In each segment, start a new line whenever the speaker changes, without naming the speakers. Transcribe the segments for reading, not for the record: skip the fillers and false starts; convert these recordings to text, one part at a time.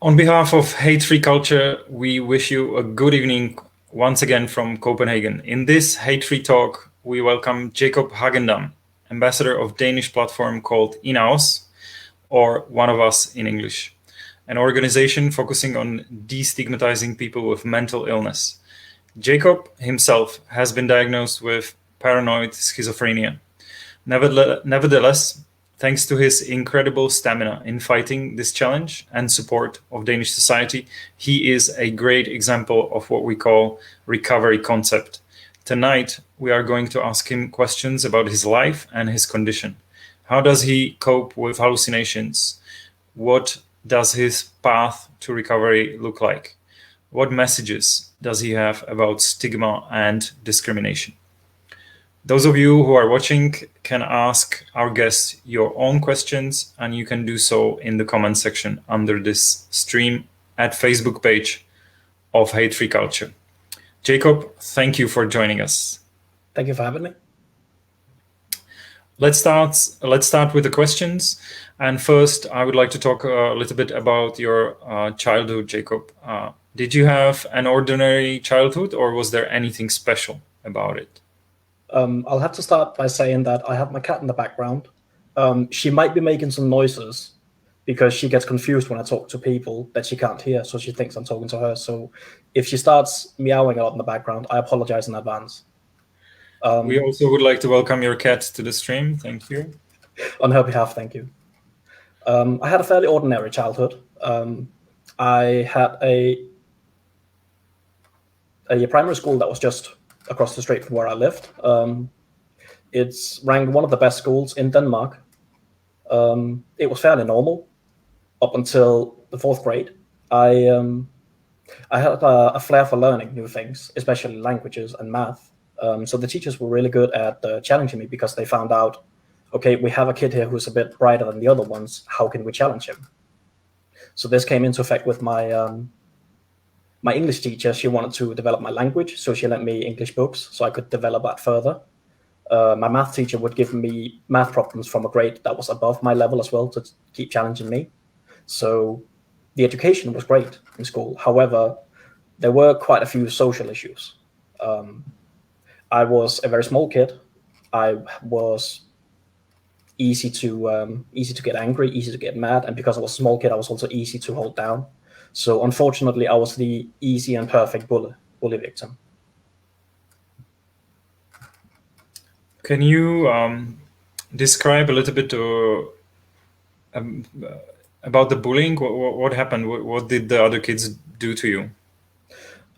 On behalf of HateFree Culture, we wish you a good evening once again from Copenhagen. In this HateFree Talk, we welcome Jacob Hagendam, ambassador of Danish platform called Inaus, or One of Us in English, an organization focusing on destigmatizing people with mental illness. Jacob himself has been diagnosed with paranoid schizophrenia. Nevertheless, thanks to his incredible stamina in fighting this challenge and support of Danish society, he is a great example of what we call recovery concept. Tonight, we are going to ask him questions about his life and his condition. How does he cope with hallucinations? What does his path to recovery look like? What messages does he have about stigma and discrimination? Those of you who are watching can ask our guests your own questions, and you can do so in the comment section under this stream at Facebook page of HateFree Culture. Jacob, thank you for joining us.
Thank you for having me.
Let's start with the questions. And first, I would like to talk a little bit about your childhood, Jacob. Did you have an ordinary childhood, or was there anything special about it?
I'll have to start by saying that I have my cat in the background. She might be making some noises because she gets confused when I talk to people that she can't hear, so she thinks I'm talking to her. So if she starts meowing out in the background, I apologize in advance.
We also would like to welcome your cat to the stream. Thank you.
On her behalf, thank you. I had a fairly ordinary childhood. I had a primary school that was just across the street from where I lived. It's ranked one of the best schools in Denmark. It was fairly normal up until the 4th grade. I had a flair for learning new things, especially languages and math. So the teachers were really good at challenging me because they found out, okay, we have a kid here who's a bit brighter than the other ones. How can we challenge him? So this came into effect with my English teacher. She wanted to develop my language, so she lent me English books so I could develop that further. My math teacher would give me math problems from a grade that was above my level as well to keep challenging me. So the education was great in school. However, there were quite a few social issues. I was a very small kid. I was easy to get angry, easy to get mad, and because I was a small kid, I was also easy to hold down. So unfortunately, I was the easy and perfect bully victim.
Can you describe a little bit about the bullying? What happened? What did the other kids do to you?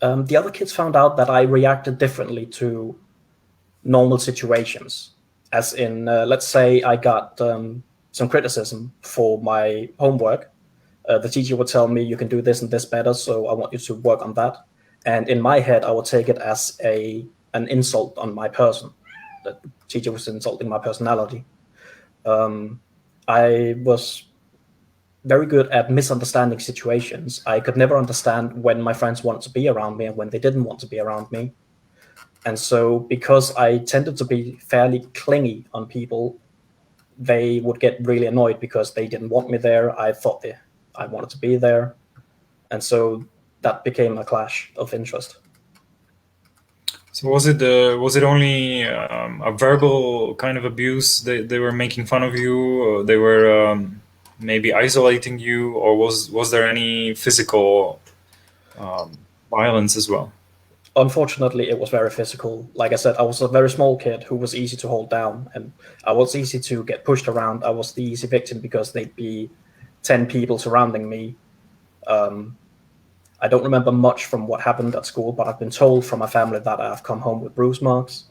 The other kids found out that I reacted differently to normal situations. As in, let's say I got some criticism for my homework. The teacher would tell me, you can do this and this better, so I want you to work on that. And in my head, I would take it as an insult on my person. The teacher was insulting my personality. I was very good at misunderstanding situations. I could never understand when my friends wanted to be around me and when they didn't want to be around me. And so because I tended to be fairly clingy on people, they would get really annoyed because they didn't want me there. I thought I wanted to be there. And so that became a clash of interest.
So was it only a verbal kind of abuse? They were making fun of you, or they were maybe isolating you, or was there any physical violence as well?
Unfortunately, it was very physical. Like I said, I was a very small kid who was easy to hold down, and I was easy to get pushed around. I was the easy victim because they'd be 10 people surrounding me. I don't remember much from what happened at school, but I've been told from my family that I've come home with bruise marks.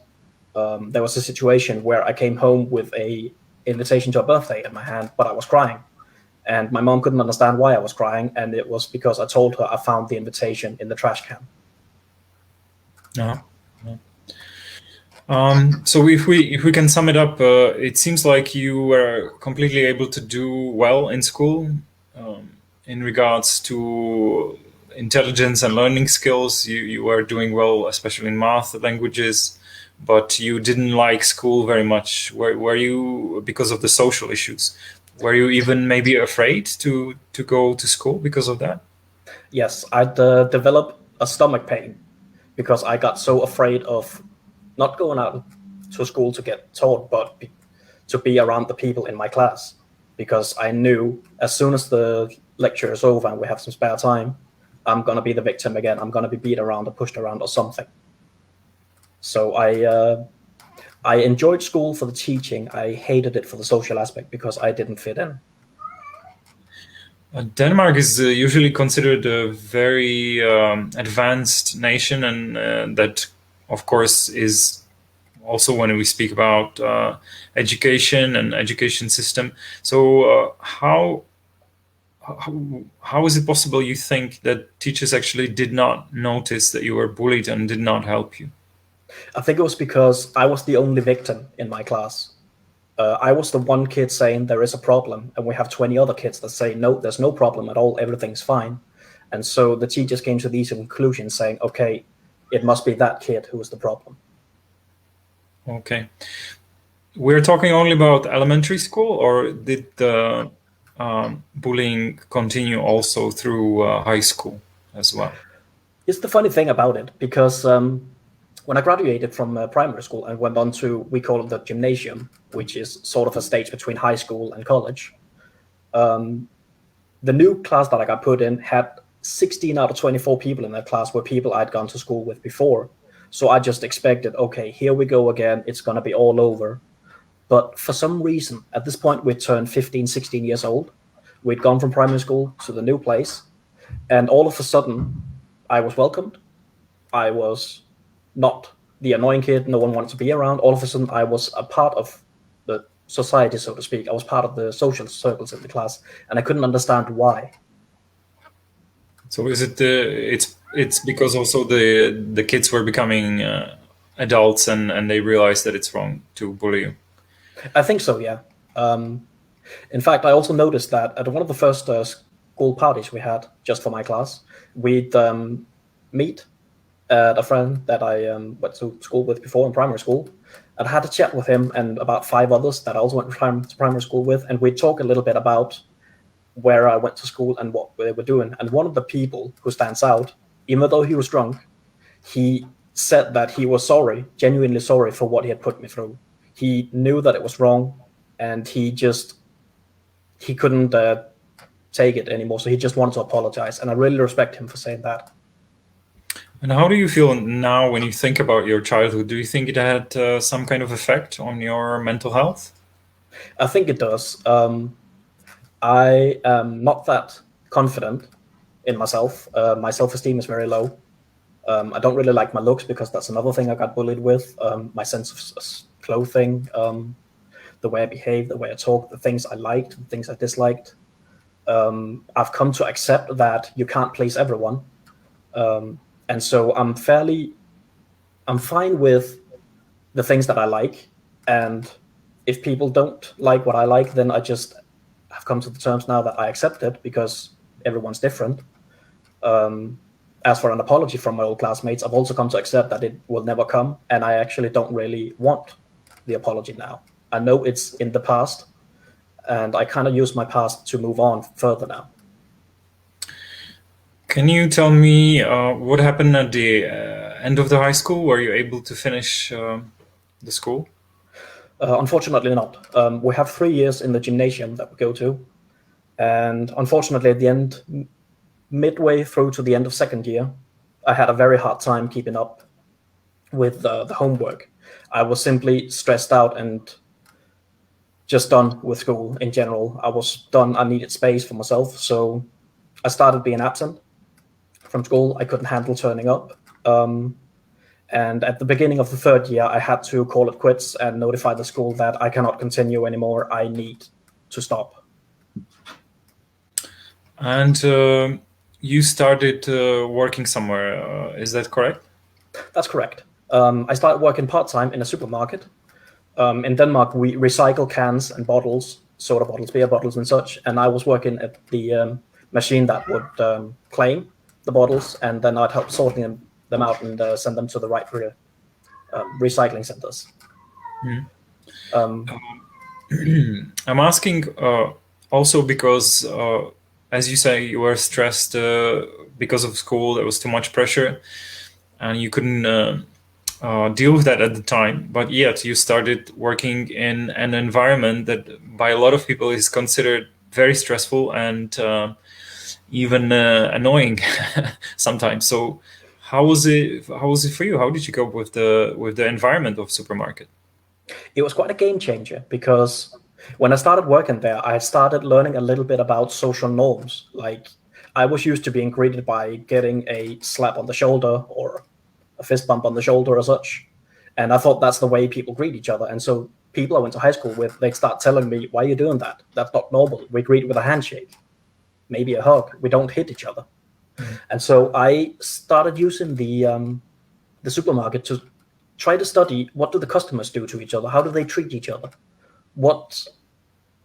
There was a situation where I came home with an invitation to a birthday in my hand, but I was crying. And my mom couldn't understand why I was crying, and it was because I told her I found the invitation in the trash can.
So if we can sum it up, it seems like you were completely able to do well in school in regards to intelligence and learning skills. You were doing well, especially in math, languages, but you didn't like school very much. Were you because of the social issues? Were you even maybe afraid to go to school because of that?
Yes, I'd developed a stomach pain because I got so afraid of not going out to school to get taught, but to be around the people in my class, because I knew as soon as the lecture is over and we have some spare time, I'm going to be the victim again. I'm going to be beat around or pushed around or something. So I enjoyed school for the teaching. I hated it for the social aspect because I didn't fit in.
Denmark is usually considered a very advanced nation, and that, of course, is also when we speak about education and education system. So how is it possible, you think, that teachers actually did not notice that you were bullied and did not help you?
I think it was because I was the only victim in my class. I was the one kid saying there is a problem, and we have 20 other kids that say, no, there's no problem at all, everything's fine. And so the teachers came to these conclusions saying, okay, it must be that kid who is the problem.
Okay. We're talking only about elementary school, or did the bullying continue also through high school as well?
It's the funny thing about it, because when I graduated from primary school and went on to, we call it the gymnasium, which is sort of a stage between high school and college, the new class that I got put in had 16 out of 24 people in that class were people I'd gone to school with before. So I just expected, okay, here we go again. It's going to be all over. But for some reason, at this point, we'd turned 15, 16 years old. We'd gone from primary school to the new place. And all of a sudden, I was welcomed. I was not the annoying kid no one wanted to be around. All of a sudden, I was a part of the society, so to speak. I was part of the social circles in the class, and I couldn't understand why.
So is it it's because also the kids were becoming adults and they realized that it's wrong to bully you?
I think so, yeah. In fact, I also noticed that at one of the first school parties we had just for my class, we'd meet a friend that I went to school with before in primary school. I'd had a chat with him and about 5 others that I also went to primary school with, and we'd talk a little bit about where I went to school and what they were doing. And one of the people who stands out, even though he was drunk, he said that he was sorry, genuinely sorry for what he had put me through. He knew that it was wrong, and he couldn't take it anymore. So he just wanted to apologize. And I really respect him for saying that.
And how do you feel now when you think about your childhood? Do you think it had some kind of effect on your mental health?
I think it does. I am not that confident in myself. My self-esteem is very low. I don't really like my looks because that's another thing I got bullied with. My sense of clothing, the way I behave, the way I talk, the things I liked, the things I disliked. I've come to accept that you can't please everyone. And so I'm fine with the things that I like. And if people don't like what I like, then I just have come to the terms now that I accept it because everyone's different. As for an apology from my old classmates, I've also come to accept that it will never come. And I actually don't really want the apology now. I know it's in the past, and I kind of use my past to move on further now.
Can you tell me what happened at the end of the high school? Were you able to finish the school?
Unfortunately not. We have 3 years in the gymnasium that we go to. And unfortunately at the end, midway through to the end of second year, I had a very hard time keeping up with the homework. I was simply stressed out and just done with school in general. I was done. I needed space for myself. So I started being absent from school. I couldn't handle turning up. And at the beginning of the third year, I had to call it quits and notify the school that I cannot continue anymore. I need to stop.
And you started working somewhere. Is that correct?
That's correct. I started working part-time in a supermarket. In Denmark, we recycle cans and bottles, soda bottles, beer bottles and such. And I was working at the machine that would claim the bottles, and then I'd help sorting them out and send them to the right recycling centers.
I'm asking also because, as you say, you were stressed because of school. There was too much pressure, and you couldn't deal with that at the time. But yet, you started working in an environment that, by a lot of people, is considered very stressful and even annoying sometimes. So, how was it? How was it for you? How did you cope with the environment of supermarket?
It was quite a game changer, because when I started working there, I started learning a little bit about social norms. Like, I was used to being greeted by getting a slap on the shoulder or a fist bump on the shoulder or such. And I thought that's the way people greet each other. And so people I went to high school with, they'd start telling me, why are you doing that? That's not normal. We greet with a handshake, maybe a hug. We don't hit each other. Mm-hmm. And so I started using the supermarket to try to study, what do the customers do to each other? How do they treat each other? What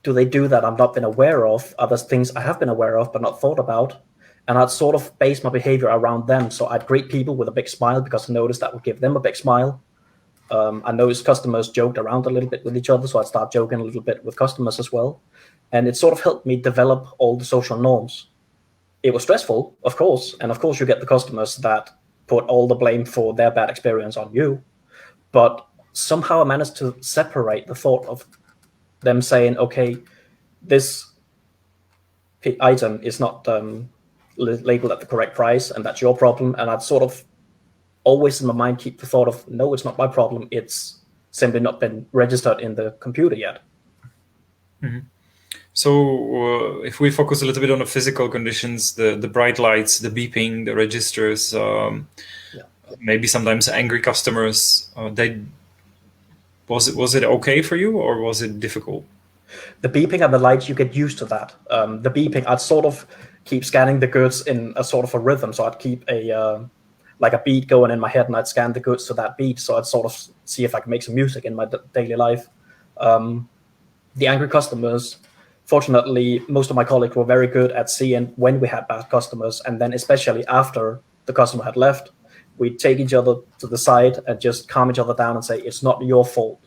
do they do that I've not been aware of? Are there things I have been aware of but not thought about? And I'd sort of base my behavior around them. So I'd greet people with a big smile, because I noticed that would give them a big smile. I noticed customers joked around a little bit with each other, so I'd start joking a little bit with customers as well. And it sort of helped me develop all the social norms. It was stressful, of course. And of course, you get the customers that put all the blame for their bad experience on you. But somehow I managed to separate the thought of them saying, okay, this item is not labeled at the correct price, and that's your problem. And I'd sort of always in my mind keep the thought of, no, it's not my problem. It's simply not been registered in the computer yet.
Mm-hmm. So if we focus a little bit on the physical conditions, the bright lights, the beeping, the registers, maybe sometimes angry customers, was it okay for you, or was it difficult?
The beeping and the lights, you get used to that. The beeping, I'd sort of keep scanning the goods in a sort of a rhythm. So I'd keep a beat going in my head, and I'd scan the goods to that beat. So I'd sort of see if I could make some music in my daily life. The angry customers, fortunately, most of my colleagues were very good at seeing when we had bad customers. And then especially after the customer had left, we'd take each other to the side and just calm each other down and say, it's not your fault.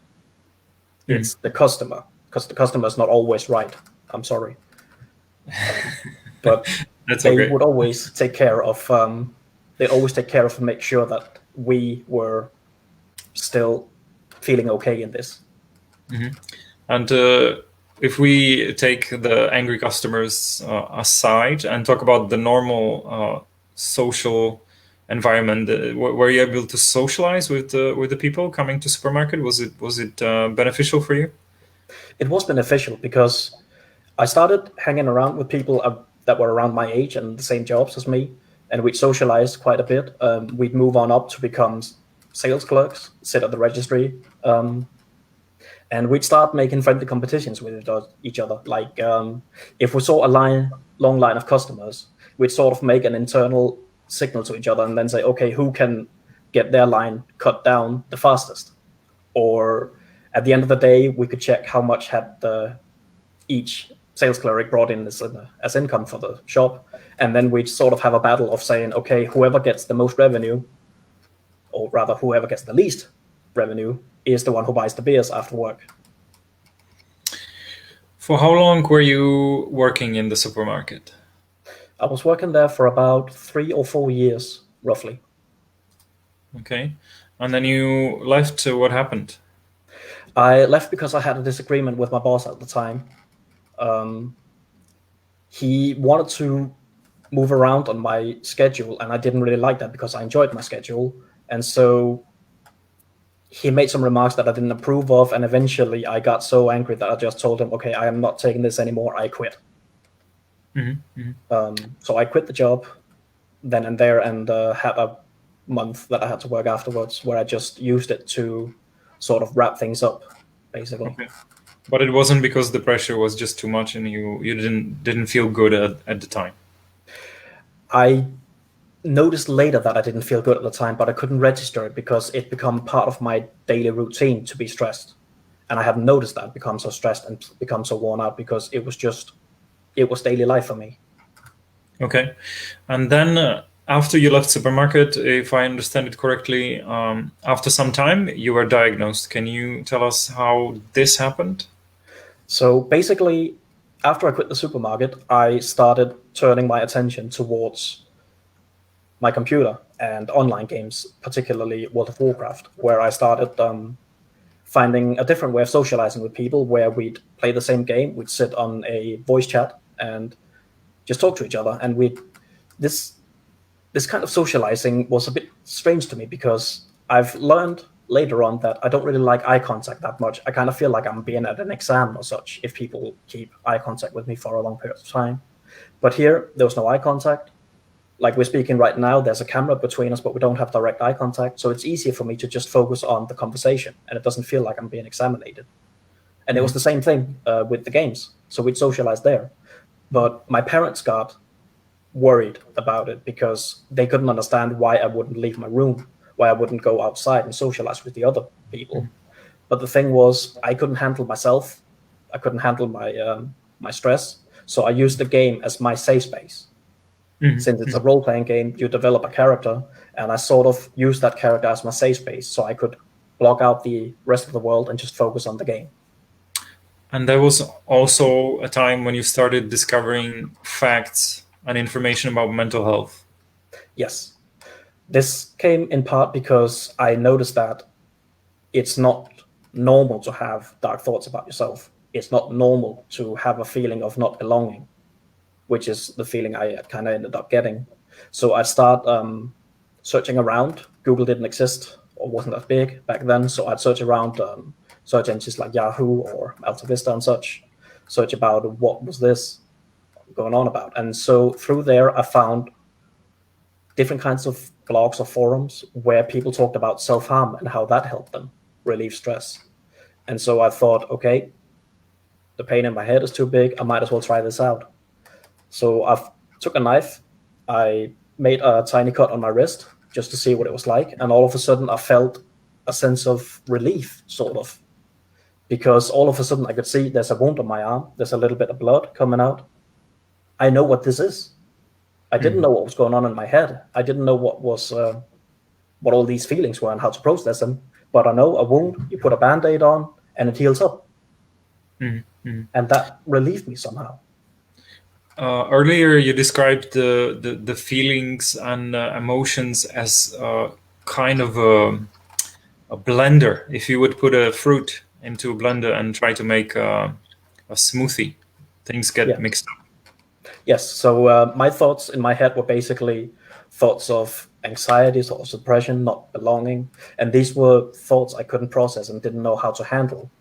It's the customer, because the customer is not always right. I'm sorry. But they would always take care of, make sure that we were still feeling okay in this.
Mm-hmm. And if we take the angry customers aside and talk about the normal social environment, were you able to socialize with the people coming to supermarket? Was it beneficial for you?
It was beneficial, because I started hanging around with people that were around my age and the same jobs as me, and we'd socialize quite a bit. We'd move on up to become sales clerks, sit at the registry, and we'd start making friendly competitions with each other. Like if we saw a long line of customers, we'd sort of make an internal signal to each other and then say, okay, who can get their line cut down the fastest? Or at the end of the day, we could check how much had each sales clerk brought in as income for the shop. And then we'd sort of have a battle of saying, okay, whoever gets the most revenue, or rather whoever gets the least revenue, is the one who buys the beers after work.
For how long were you working in the supermarket?
I was working there for about 3 or 4 years, roughly.
Okay. And then you left. What happened?
I left because I had a disagreement with my boss at the time. He wanted to move around on my schedule, and I didn't really like that because I enjoyed my schedule. And so he made some remarks that I didn't approve of, and eventually I got so angry that I just told him, okay, I am not taking this anymore, I quit. Mm-hmm. Mm-hmm. So I quit the job then and there, and had a month that I had to work afterwards where I just used it to sort of wrap things up, basically.
Okay. But it wasn't because the pressure was just too much and you didn't feel good at the time?
I noticed later that I didn't feel good at the time, but I couldn't register it because it became part of my daily routine to be stressed. And I hadn't noticed that become so stressed and become so worn out because it was daily life for me. Okay.
And then after you left supermarket, if I understand it correctly, after some time you were diagnosed. Can you tell us how this happened?
So basically, after I quit the supermarket, I started turning my attention towards my computer and online games, particularly World of Warcraft, where I started finding a different way of socializing with people, where we'd play the same game, we'd sit on a voice chat and just talk to each other. And this kind of socializing was a bit strange to me, because I've learned later on that I don't really like eye contact that much. I kind of feel like I'm being at an exam or such if people keep eye contact with me for a long period of time. But here, there was no eye contact. Like we're speaking right now, there's a camera between us, but we don't have direct eye contact. So it's easier for me to just focus on the conversation, and it doesn't feel like I'm being examinated. And it was the same thing with the games. So we'd socialize there. But my parents got worried about it because they couldn't understand why I wouldn't leave my room, why I wouldn't go outside and socialize with the other people. But the thing was, I couldn't handle myself. I couldn't handle my stress. So I used the game as my safe space. Since it's a role-playing game, you develop a character, and I sort of used that character as my safe space, so I could block out the rest of the world and just focus on the game.
And there was also a time when you started discovering facts and information about mental health.
Yes. This came in part because I noticed that it's not normal to have dark thoughts about yourself. It's not normal to have a feeling of not belonging, which is the feeling I kind of ended up getting. So I start searching around. Google didn't exist or wasn't that big back then. So I'd search around search engines like Yahoo or Alta Vista and such, search about what was this going on about. And so through there, I found different kinds of blogs or forums where people talked about self-harm and how that helped them relieve stress. And so I thought, okay, the pain in my head is too big. I might as well try this out. So I took a knife, I made a tiny cut on my wrist just to see what it was like. And all of a sudden I felt a sense of relief, sort of, because all of a sudden I could see there's a wound on my arm. There's a little bit of blood coming out. I know what this is. I didn't know what was going on in my head. I didn't know what all these feelings were and how to process them. But I know a wound, you put a Band-Aid on and it heals up. And that relieved me somehow.
Earlier, you described the feelings and emotions as kind of a blender. If you would put a fruit into a blender and try to make a smoothie, things get mixed up.
Yes. So my thoughts in my head were basically thoughts of anxiety, thoughts of depression, not belonging. And these were thoughts I couldn't process and didn't know how to handle.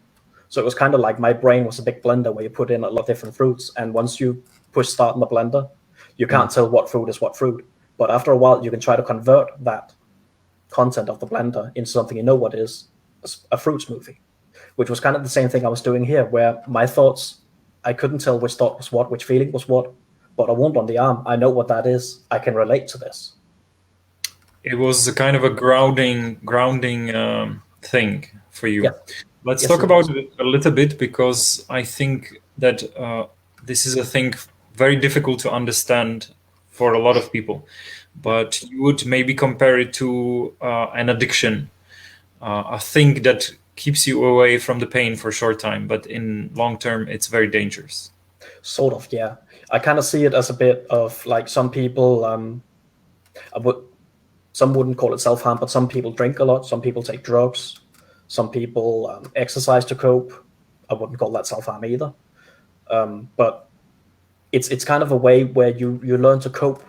So it was kind of like my brain was a big blender where you put in a lot of different fruits. And once you push start in the blender, you can't tell what fruit is what fruit. But after a while, you can try to convert that content of the blender into something you know what is, a fruit smoothie, which was kind of the same thing I was doing here, where my thoughts, I couldn't tell which thought was what, which feeling was what, but a wound on the arm, I know what that is. I can relate to this.
It was a kind of a grounding thing for you. Yeah. Let's talk about it a little bit, because I think that this is a thing very difficult to understand for a lot of people. But you would maybe compare it to an addiction, a thing that keeps you away from the pain for a short time, but in long term, it's very dangerous.
Sort of, yeah. I kind of see it as a bit of like some people, some wouldn't call it self-harm, but some people drink a lot, some people take drugs, some people exercise to cope. I wouldn't call that self-harm either. But it's kind of a way where you learn to cope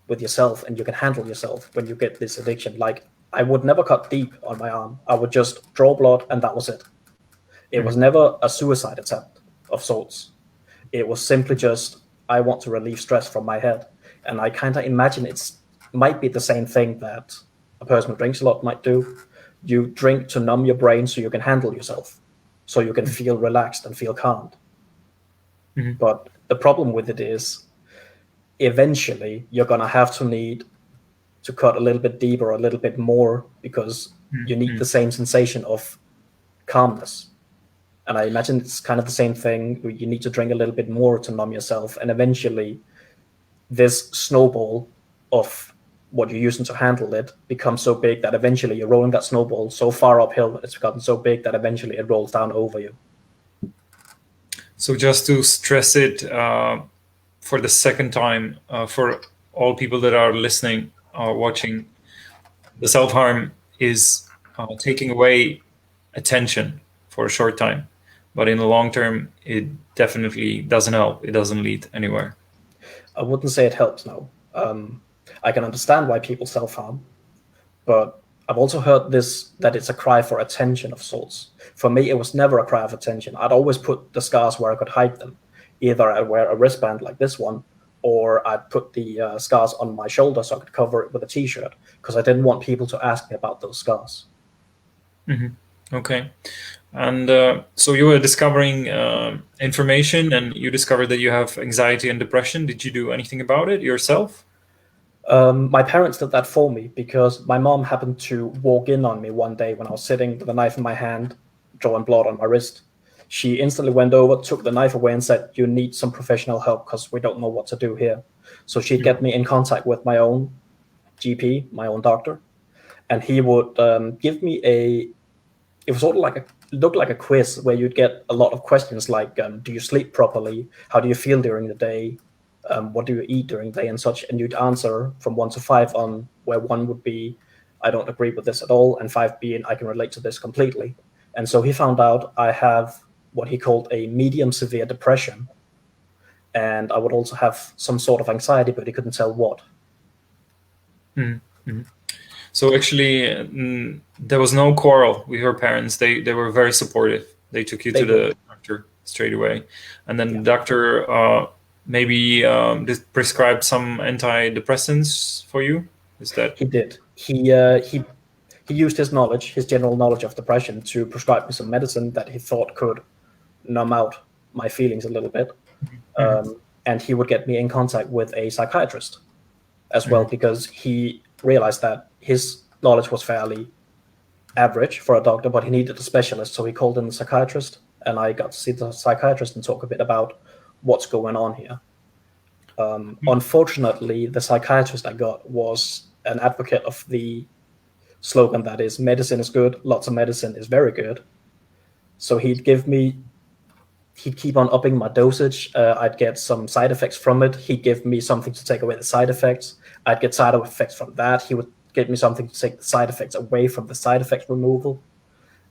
with yourself and you can handle yourself when you get this addiction. Like, I would never cut deep on my arm. I would just draw blood and that was it. It was never a suicide attempt of sorts. It was simply just, I want to relieve stress from my head. And I kind of imagine it might be the same thing that a person who drinks a lot might do. You drink to numb your brain so you can handle yourself, so you can feel relaxed and feel calmed. But the problem with it is, eventually you're going to have to need to cut a little bit deeper, a little bit more, because you need the same sensation of calmness. And I imagine it's kind of the same thing. You need to drink a little bit more to numb yourself. And eventually this snowball of what you're using to handle it becomes so big that eventually you're rolling that snowball so far uphill that it's gotten so big that eventually it rolls down over you.
So just to stress it for the second time, for all people that are listening or watching, the self-harm is taking away attention for a short time. But in the long term, it definitely doesn't help. It doesn't lead anywhere.
I wouldn't say it helps, no. I can understand why people self-harm, but I've also heard that it's a cry for attention of sorts. For me, it was never a cry of attention. I'd always put the scars where I could hide them. Either I'd wear a wristband like this one, or I'd put the scars on my shoulder so I could cover it with a t-shirt, because I didn't want people to ask me about those scars.
Mm-hmm. Okay. And so you were discovering information, and you discovered that you have anxiety and depression. Did you do anything about it yourself?
My parents did that for me, because my mom happened to walk in on me one day when I was sitting with a knife in my hand, drawing blood on my wrist. She instantly went over, took the knife away and said, "You need some professional help because we don't know what to do here." So she'd get me in contact with my own GP, my own doctor, and he would give me it was sort of looked like a quiz where you'd get a lot of questions like, do you sleep properly? How do you feel during the day? What do you eat during the day and such? And you'd answer from 1 to 5, on where 1 would be, I don't agree with this at all, and 5 being, I can relate to this completely. And so he found out I have what he called a medium severe depression. And I would also have some sort of anxiety, but he couldn't tell what.
Mm-hmm. So actually, there was no quarrel with your parents. They were very supportive. They took you to the doctor straight away. And then the doctor maybe prescribed some antidepressants for you? Is that?
He did. He used his knowledge, his general knowledge of depression, to prescribe me some medicine that he thought could numb out my feelings a little bit. Mm-hmm. And he would get me in contact with a psychiatrist as well, because he realized that his knowledge was fairly average for a doctor, but he needed a specialist. So he called in the psychiatrist, and I got to see the psychiatrist and talk a bit about what's going on here. Unfortunately, the psychiatrist I got was an advocate of the slogan that is, medicine is good, lots of medicine is very good. So he'd keep on upping my dosage. I'd get some side effects from it. He'd give me something to take away the side effects. I'd get side effects from that. He would give me something to take the side effects away from the side effects removal.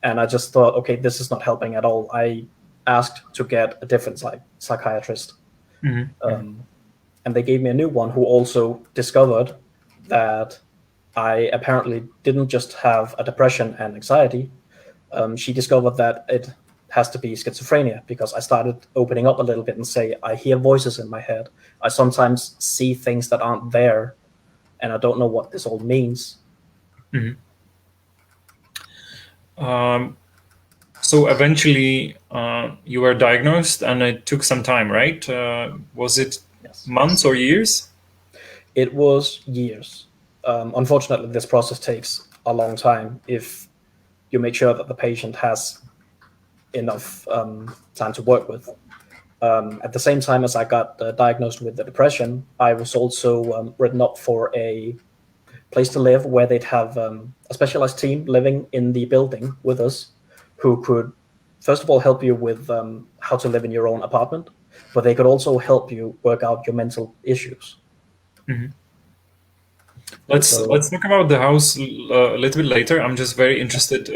And I just thought, okay, this is not helping at all. I asked to get a different psychiatrist. Mm-hmm. And they gave me a new one, who also discovered that I apparently didn't just have a depression and anxiety. She discovered that it has to be schizophrenia, because I started opening up a little bit and say, I hear voices in my head. I sometimes see things that aren't there, and I don't know what this all means.
Mm-hmm. So eventually you were diagnosed, and it took some time, right? Was it months or years?
It was years. Unfortunately, this process takes a long time if you make sure that the patient has enough time to work with. At the same time as I got diagnosed with the depression, I was also written up for a place to live where they'd have a specialized team living in the building with us, who could, first of all, help you with how to live in your own apartment, but they could also help you work out your mental issues.
Mm-hmm. Let's talk about the house a little bit later. I'm just very interested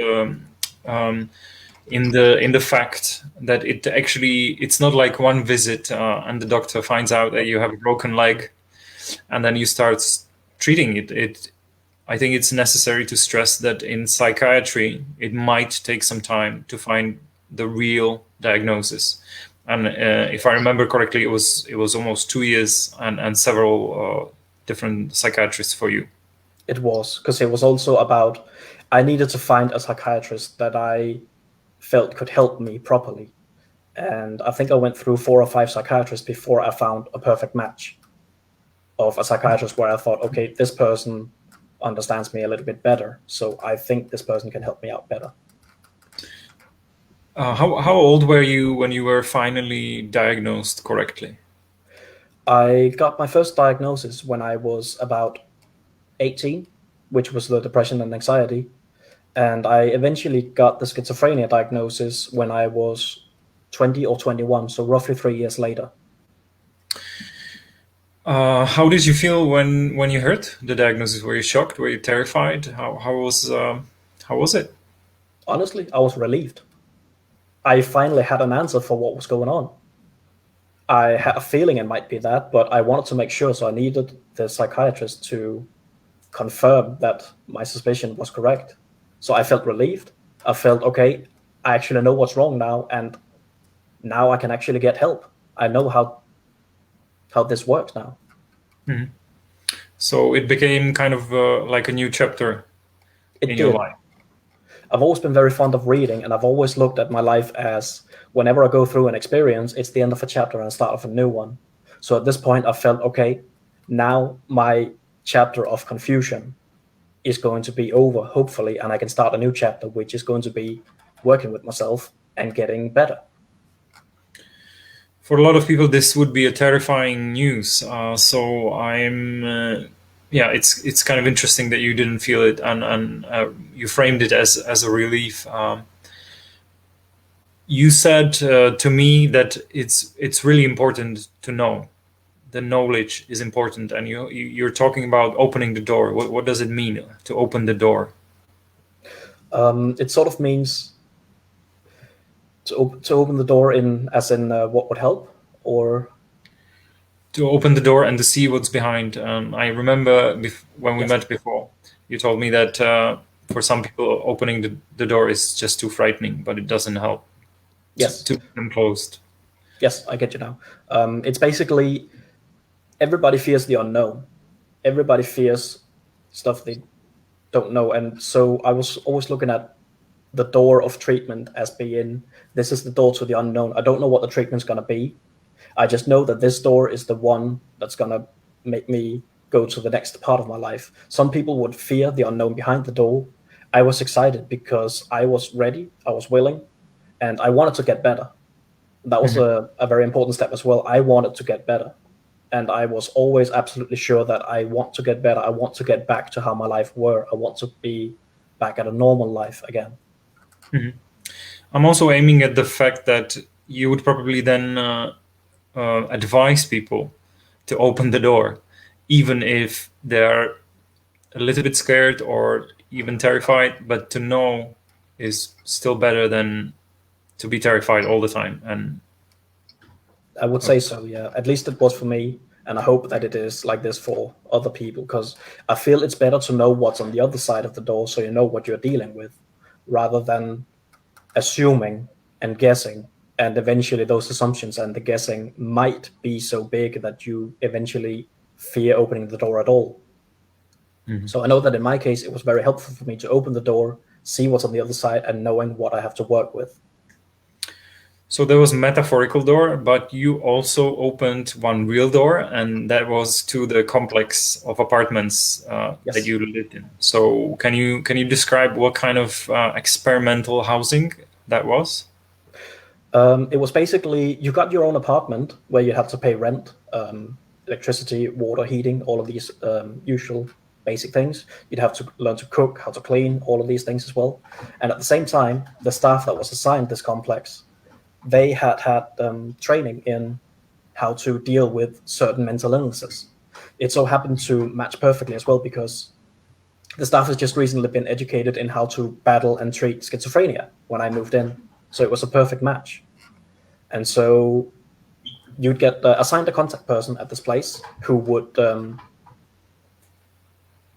in the fact that it's not like one visit and the doctor finds out that you have a broken leg and then you start treating it. I think it's necessary to stress that in psychiatry it might take some time to find the real diagnosis. And if I remember correctly, it was almost 2 years and several different psychiatrists for you.
It was, because it was also about, I needed to find a psychiatrist that I felt could help me properly. And I think I went through 4 or 5 psychiatrists before I found a perfect match of a psychiatrist where I thought, okay, this person understands me a little bit better, so I think this person can help me out better.
How old were you when you were finally diagnosed correctly?
I got my first diagnosis when I was about 18, which was the depression and anxiety. And I eventually got the schizophrenia diagnosis when I was 20 or 21, so roughly 3 years later.
How did you feel when you heard the diagnosis? Were you shocked? Were you terrified? How was it?
Honestly, I was relieved. I finally had an answer for what was going on. I had a feeling it might be that, but I wanted to make sure, so I needed the psychiatrist to confirm that my suspicion was correct. So I felt relieved. I felt, okay, I actually know what's wrong now, and now I can actually get help. I know how this works now.
Mm-hmm. So it became kind of like a new chapter in your life.
I've always been very fond of reading, and I've always looked at my life as whenever I go through an experience, it's the end of a chapter and the start of a new one. So at this point, I felt, okay, now my chapter of confusion is going to be over, hopefully, and I can start a new chapter, which is going to be working with myself and getting better.
For a lot of people, this would be a terrifying news. So it's kind of interesting that you didn't feel it, and you framed it as a relief. You said to me that it's really important to know. The knowledge is important, and you're talking about opening the door. What does it mean to open the door?
It sort of means to open the door as in what would help, or
to open the door and to see what's behind. I remember when we met before, you told me that for some people opening the door is just too frightening, but it doesn't help.
Yes.
To keep them closed.
Yes, I get you now. It's basically everybody fears the unknown. Everybody fears stuff they don't know. And so I was always looking at the door of treatment as being, this is the door to the unknown. I don't know what the treatment's going to be. I just know that this door is the one that's going to make me go to the next part of my life. Some people would fear the unknown behind the door. I was excited because I was ready, I was willing, and I wanted to get better. That was a very important step as well. I wanted to get better. And I was always absolutely sure that I want to get better. I want to get back to how my life were. I want to be back at a normal life again.
Mm-hmm. I'm also aiming at the fact that you would probably then advise people to open the door, even if they're a little bit scared or even terrified, but to know is still better than to be terrified all the time. And
I would say so, yeah. At least it was for me, and I hope that it is like this for other people, because I feel it's better to know what's on the other side of the door so you know what you're dealing with, rather than assuming and guessing, and eventually those assumptions and the guessing might be so big that you eventually fear opening the door at all. Mm-hmm. So I know that in my case, it was very helpful for me to open the door, see what's on the other side, and knowing what I have to work with.
So there was a metaphorical door, but you also opened one real door, and that was to the complex of apartments that you lived in. So can you describe what kind of experimental housing that was?
It was basically, you got your own apartment where you had to pay rent, electricity, water, heating, all of these usual basic things. You'd have to learn to cook, how to clean, all of these things as well. And at the same time, the staff that was assigned this complex, they had training in how to deal with certain mental illnesses. It so happened to match perfectly as well, because the staff has just recently been educated in how to battle and treat schizophrenia when I moved in. So it was a perfect match. And so you'd get assigned a contact person at this place who would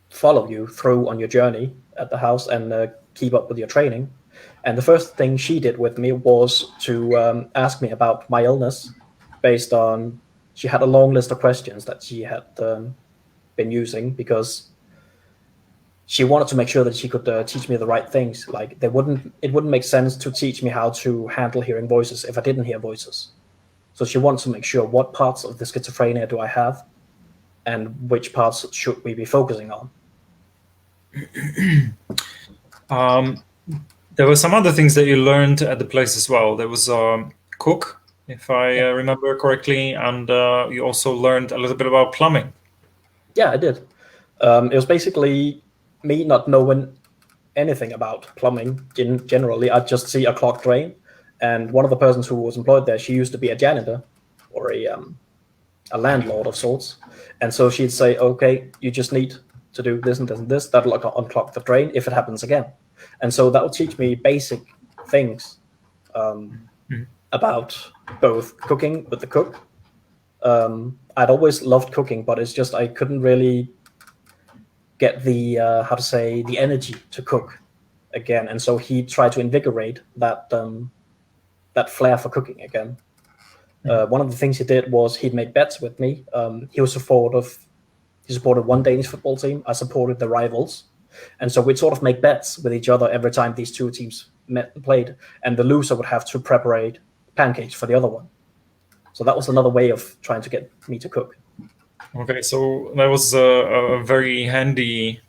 follow you through on your journey at the house and keep up with your training. And the first thing she did with me was to ask me about my illness based on, she had a long list of questions that she had been using, because she wanted to make sure that she could teach me the right things. Like it wouldn't make sense to teach me how to handle hearing voices if I didn't hear voices. So she wanted to make sure what parts of the schizophrenia do I have and which parts should we be focusing on.
There were some other things that you learned at the place as well. There was a cook, if I remember correctly, and you also learned a little bit about plumbing.
Yeah, I did. It was basically me not knowing anything about plumbing generally. I'd just see a clogged drain And one of the persons who was employed there, she used to be a janitor or a landlord of sorts. And so she'd say, okay, you just need to do this and this and this. That'll unclog the drain if it happens again. And so that would teach me basic things about both cooking with the cook. I'd always loved cooking, but it's just I couldn't really get the the energy to cook again. And so he tried to invigorate that flair for cooking again. One of the things he did was he'd make bets with me. He supported one Danish football team. I supported the rivals. And so we'd sort of make bets with each other every time these two teams met and played. And the loser would have to prepare pancakes for the other one. So that was another way of trying to get me to cook.
Okay, so that was a very handy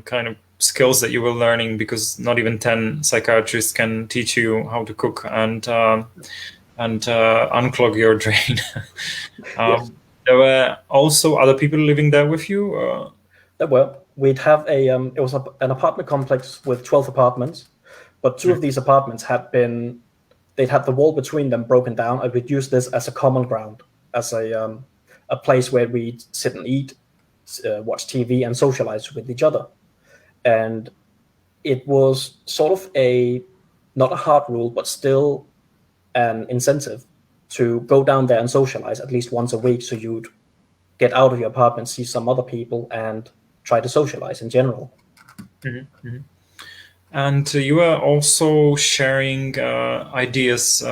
kind of skills that you were learning, because not even 10 psychiatrists can teach you how to cook and unclog your drain.
Yes.
There were also other people living there with you?
There were. We'd have it was an apartment complex with 12 apartments, but two of these apartments they'd had the wall between them broken down, and we'd use this as a common ground, as a place where we'd sit and eat, watch TV, and socialize with each other. And it was sort of not a hard rule, but still an incentive to go down there and socialize at least once a week. So you'd get out of your apartment, see some other people, and try to socialize in general.
Mm-hmm. Mm-hmm. And you are also sharing ideas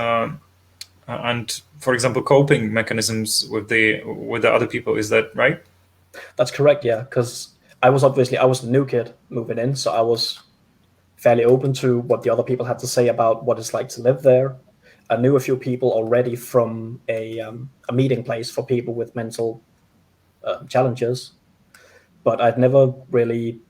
and, for example, coping mechanisms with the other people. Is that right?
That's correct. Yeah, because I was a new kid moving in, so I was fairly open to what the other people had to say about what it's like to live there. I knew a few people already from a meeting place for people with mental challenges, but I'd never really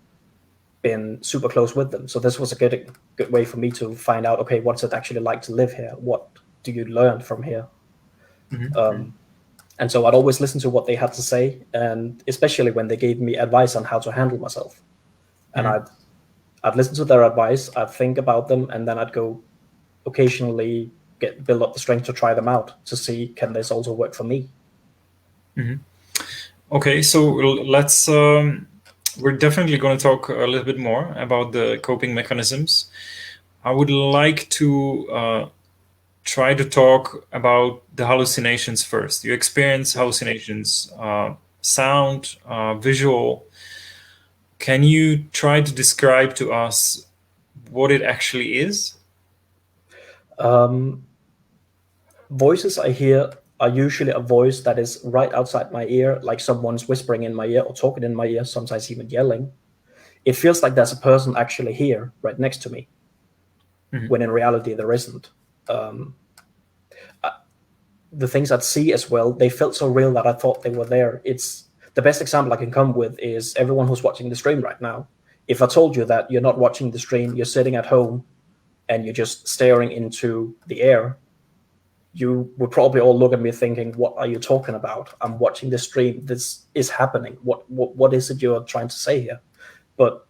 been super close with them. So this was a good way for me to find out, okay, what's it actually like to live here? What do you learn from here? Mm-hmm. And so I'd always listen to what they had to say, and especially when they gave me advice on how to handle myself. And I'd listen to their advice, I'd think about them, and then I'd go occasionally build up the strength to try them out to see, can this also work for me?
Mm-hmm. Okay, so let's we're definitely going to talk a little bit more about the coping mechanisms. I would like to try to talk about the hallucinations first. You experience hallucinations, sound, visual. Can you try to describe to us what it actually is?
Voices I hear are usually a voice that is right outside my ear, like someone's whispering in my ear or talking in my ear, sometimes even yelling. It feels like there's a person actually here right next to me, when in reality there isn't. The things I'd see as well, they felt so real that I thought they were there. It's the best example I can come with is everyone who's watching the stream right now. If I told you that you're not watching the stream, you're sitting at home and you're just staring into the air, you would probably all look at me thinking, what are you talking about? I'm watching the stream. This is happening. What is it you're trying to say here? But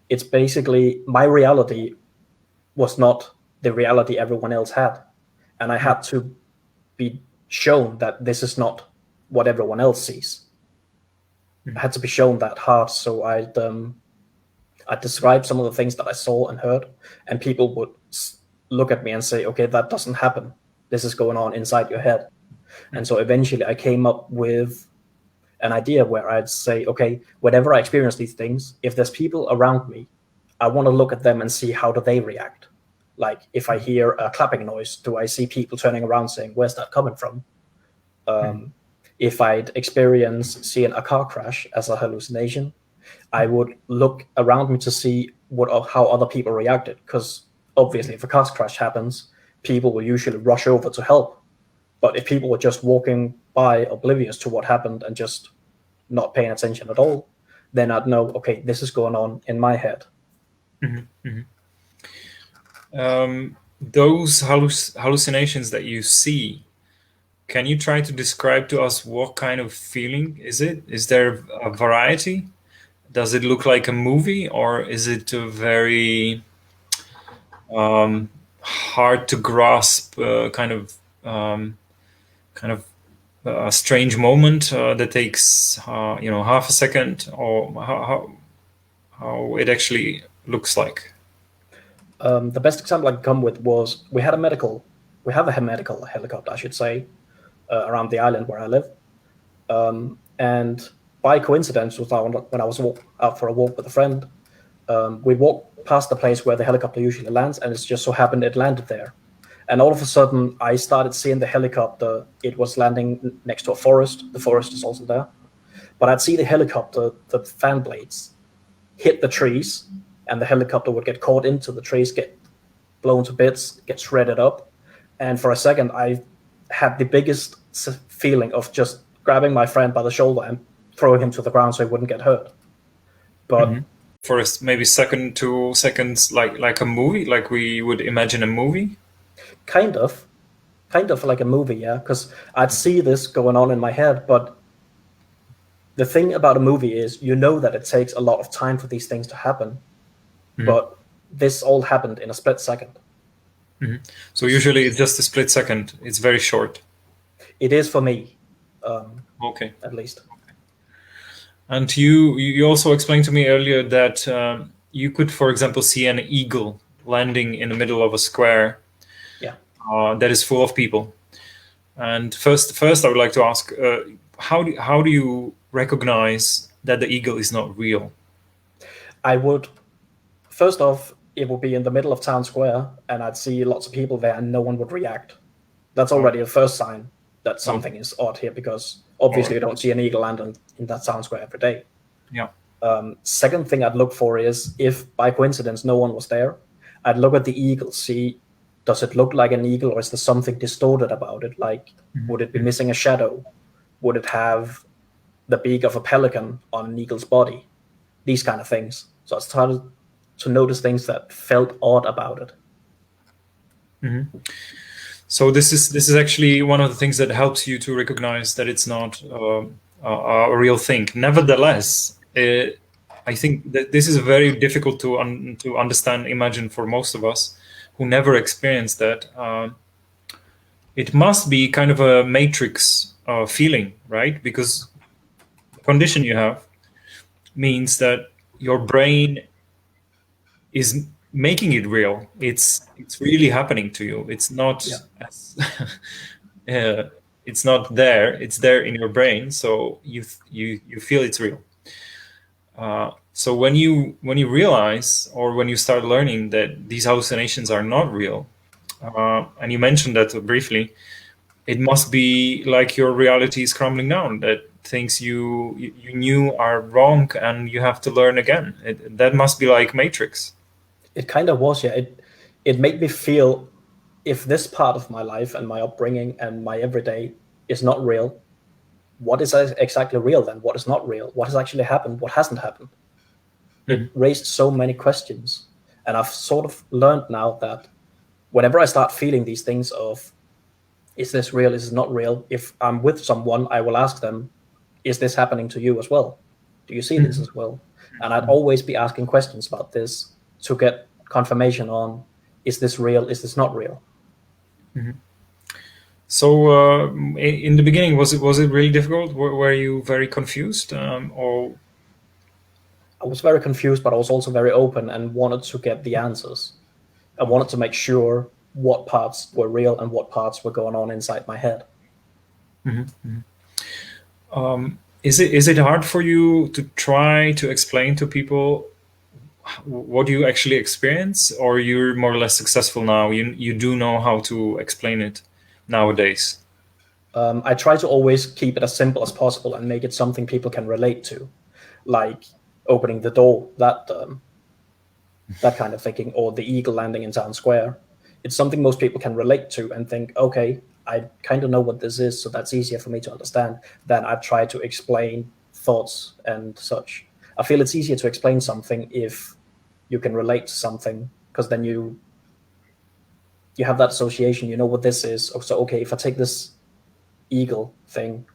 it's basically my reality was not the reality everyone else had. And I had to be shown that this is not what everyone else sees. I had to be shown that hard. So I'd describe some of the things that I saw and heard, and people would look at me and say, okay, that doesn't happen. This is going on inside your head. And so eventually I came up with an idea where I'd say, okay, whenever I experience these things, if there's people around me, I want to look at them and see how do they react. Like if I hear a clapping noise, do I see people turning around saying, where's that coming from? If I'd seeing a car crash as a hallucination, I would look around me to see how other people reacted. Because obviously if a car crash happens, people will usually rush over to help. But if people were just walking by oblivious to what happened and just not paying attention at all, then I'd know, okay, this is going on in my head.
Those hallucinations that you see, can you try to describe to us what kind of feeling is it? Is there a variety? Does it look like a movie, or is it a very hard to grasp kind of a strange moment that takes half a second, or how it actually looks like?
The best example I can come with was we have a medical helicopter, I should say, around the island where I live. And by coincidence, when I was out for a walk with a friend, we walked past the place where the helicopter usually lands, and it just so happened it landed there. And all of a sudden, I started seeing the helicopter. It was landing next to a forest. The forest is also there. But I'd see the helicopter, the fan blades, hit the trees, and the helicopter would get caught into the trees, get blown to bits, get shredded up. And for a second, I had the biggest feeling of just grabbing my friend by the shoulder and throwing him to the ground so he wouldn't get hurt. But
for maybe 2 seconds, like a movie, like we would imagine a movie.
Kind of like a movie, yeah, because I'd see this going on in my head. But the thing about a movie is, that it takes a lot of time for these things to happen. But this all happened in a split second.
So usually it's just a split second. It's very short.
It is for me.
Okay.
At least.
And you also explained to me earlier that you could, for example, see an eagle landing in the middle of a square. That is full of people. And first, I would like to ask, how do you recognize that the eagle is not real?
I would, first off, it would be in the middle of town square, and I'd see lots of people there, and no one would react. That's already the first sign that something is odd here, because obviously you don't see an eagle land in that town square every day.
Yeah.
Second thing I'd look for is, if by coincidence no one was there, I'd look at the eagle, see, does it look like an eagle, or is there something distorted about it? Like, would it be missing a shadow? Would it have the beak of a pelican on an eagle's body? These kind of things. So I started to notice things that felt odd about it.
So this is actually one of the things that helps you to recognize that it's not a real thing. Nevertheless, I think that this is very difficult to understand, imagine for most of us who never experienced that. It must be kind of a matrix feeling, right? Because the condition you have means that your brain is making it real. It's really happening to you. It's not it's not there. It's there in your brain, so you feel it's real. So when you realize, or when you start learning that these hallucinations are not real, and you mentioned that briefly, it must be like your reality is crumbling down, that things you knew are wrong and you have to learn again. That must be like Matrix.
It kind of was, yeah. It made me feel, if this part of my life and my upbringing and my everyday is not real, what is exactly real then? What is not real? What has actually happened? What hasn't happened? It raised so many questions. And I've sort of learned now that whenever I start feeling these things of, is this real? Is this not real? If I'm with someone, I will ask them, is this happening to you as well? Do you see this as well? And I'd always be asking questions about this to get confirmation on, is this real? Is this not real?
So in the beginning, was it really difficult? Were you very confused, or?
I was very confused, but I was also very open and wanted to get the answers. I wanted to make sure what parts were real and what parts were going on inside my head.
Is it hard for you to try to explain to people what you actually experience, or you're more or less successful now? You do know how to explain it nowadays?
I try to always keep it as simple as possible and make it something people can relate to, like opening the door, that kind of thinking, or the eagle landing in town square. It's something most people can relate to and think, okay, I kind of know what this is, so that's easier for me to understand than I try to explain thoughts and such. I feel it's easier to explain something if you can relate to something, because then you have that association, you know what this is. So, okay, if I take this eagle thing,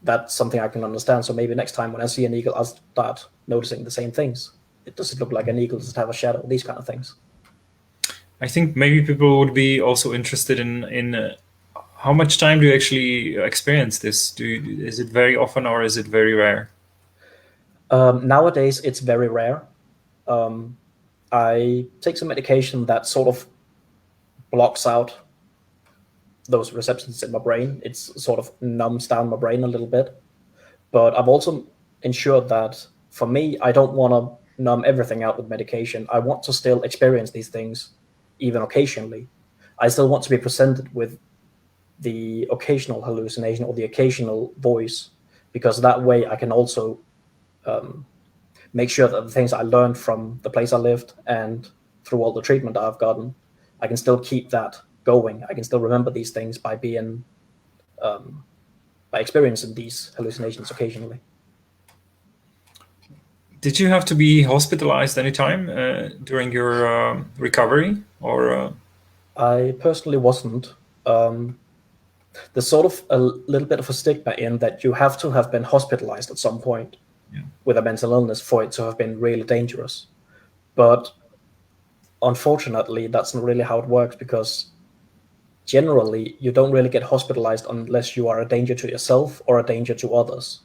that's something I can understand. So maybe next time when I see an eagle, I'll start noticing the same things. Does it look like an eagle? Does it have a shadow? These kind of things.
I think maybe people would be also interested in how much time do you actually experience this? Is it very often or is it very rare?
Nowadays, it's very rare. I take some medication that sort of blocks out those receptions in my brain. It's sort of numbs down my brain a little bit. But I've also ensured that for me, I don't want to numb everything out with medication. I want to still experience these things, even occasionally. I still want to be presented with the occasional hallucination or the occasional voice, because that way I can also make sure that the things I learned from the place I lived and through all the treatment I've gotten, I can still keep that going. I can still remember these things by being, by experiencing these hallucinations occasionally.
Did you have to be hospitalized anytime during your recovery, or?
I personally wasn't. There's sort of a little bit of a stigma in that you have to have been hospitalized at some point with a mental illness for it to have been really dangerous. But unfortunately, that's not really how it works, because generally you don't really get hospitalized unless you are a danger to yourself or a danger to others.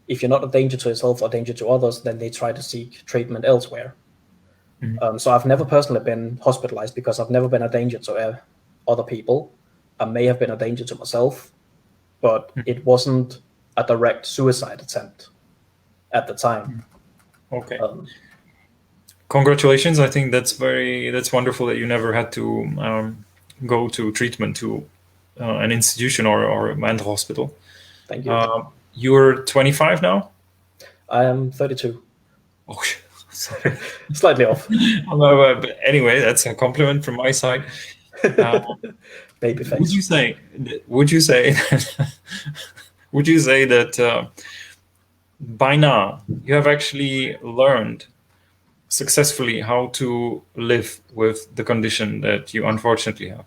If you're not a danger to yourself or danger to others, then they try to seek treatment elsewhere. So I've never personally been hospitalized because I've never been a danger to other people. I may have been a danger to myself, but it wasn't a direct suicide attempt at the time.
Okay. Congratulations. I think that's wonderful that you never had to go to treatment to an institution or a mental hospital.
Thank you.
You're 25 now?
I am 32.
Oh, sorry.
Slightly off.
But anyway, that's a compliment from my side.
Baby face.
Would you say that by now you have actually learned successfully how to live with the condition that you unfortunately have?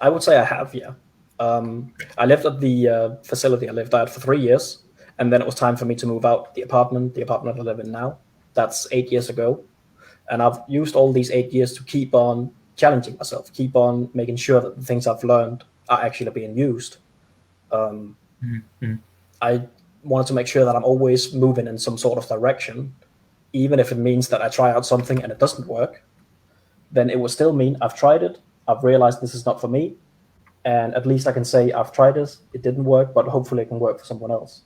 I would say I have, yeah. I lived at the facility I lived at for 3 years, and then it was time for me to move out the apartment I live in now. That's 8 years ago. And I've used all these 8 years to keep on challenging myself, keep on making sure that the things I've learned are actually being used. I wanted to make sure that I'm always moving in some sort of direction, even if it means that I try out something and it doesn't work, then it would still mean I've tried it, I've realized this is not for me, and at least I can say I've tried it, it didn't work, but hopefully it can work for someone else.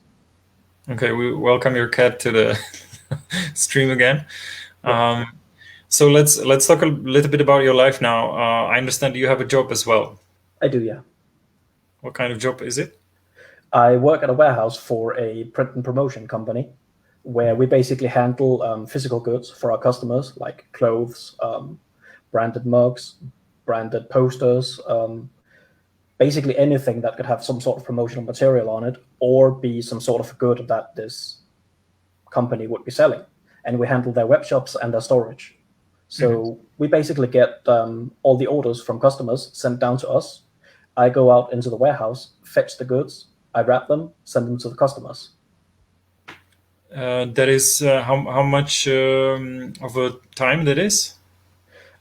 Okay, we welcome your cat to the stream again. So let's talk a little bit about your life now. I understand you have a job as well.
I do, yeah.
What kind of job is it?
I work at a warehouse for a print and promotion company, where we basically handle physical goods for our customers, like clothes, branded mugs, branded posters, basically anything that could have some sort of promotional material on it, or be some sort of good that this company would be selling. And we handle their web shops and their storage. So we basically get all the orders from customers sent down to us. I go out into the warehouse, fetch the goods, I wrap them, send them to the customers.
That is how much of a time that is?